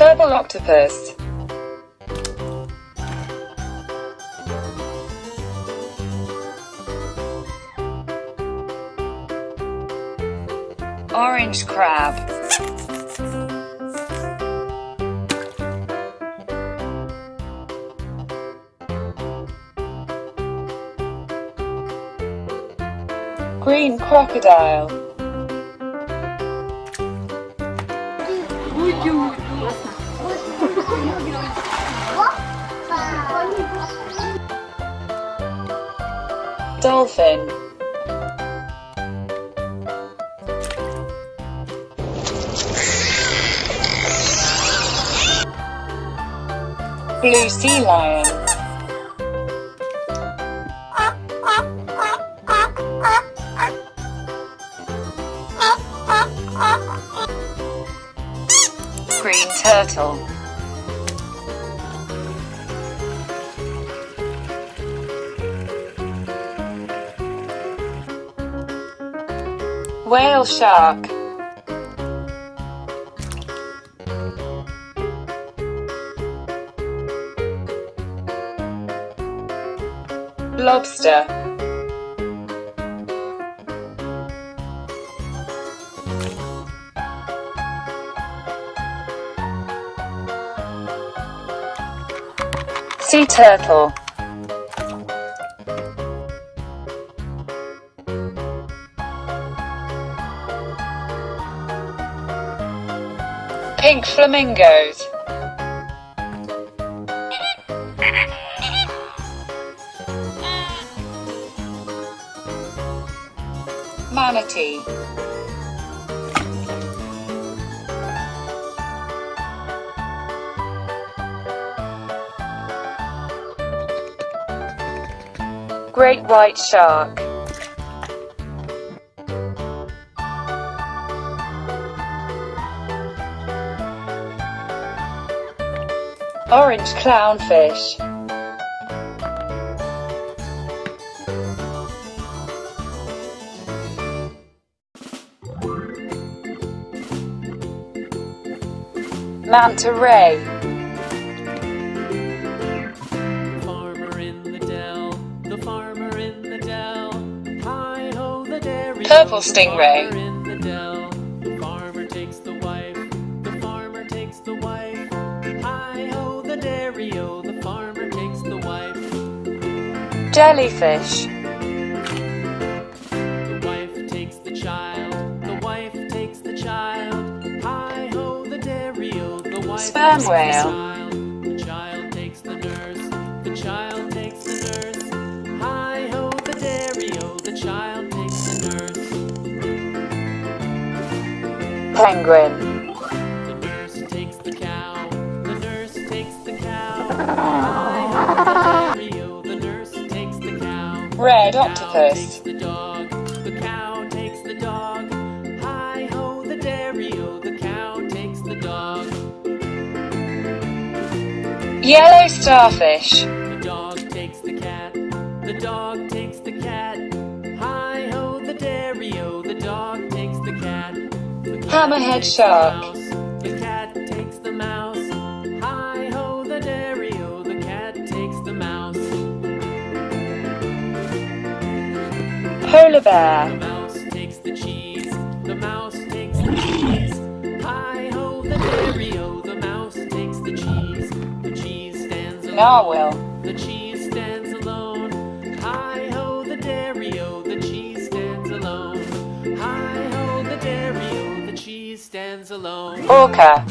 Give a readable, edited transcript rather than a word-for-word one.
Purple octopus. Orange crab. Green crocodile. Dolphin. Blue sea lion. Green turtle. Whale shark. Lobster. Sea turtle. Pink flamingos. Manatee. Great white shark. Orange clownfish. Manta ray. Farmer in the dell, the farmer in the dell. Hi ho the dairy. Purple stingray. The farmer in the dell. The farmer takes the wife. The farmer takes the wife. Hi ho the dairy o. The farmer takes the wife. Jellyfish. The wife takes the child. The wife takes the child. Hi ho the dairy o. The wife Sperm takes whale. the child takes the nurse. The child takes the nurse. Hi ho the dairy o. The child takes the nurse. Penguin. The nurse takes the cow. The nurse takes the cow. Hi ho the dairy o. The nurse takes the cow. Red The cow octopus. takes the dog. The cow takes the dog. Hi ho the dairy o. The cow takes the dog. Yellow starfish. The dog takes the cat. The dog takes the cat. Hi ho the dairy o. The dog takes the cat. The cat Hammerhead takes shark. the mouse. The cat takes the mouse. Hi ho the dairy o. The cat takes the mouse. Polar bear. The mouse takes the cheese. The mouse takes the cheese. Hi ho the dairy o. The mouse takes the cheese. The cheese stands alone. Narwhal. The cheese stands alone. Hi ho the dairy o. The cheese stands alone. Hi ho the dairy o. The cheese stands alone. Orca.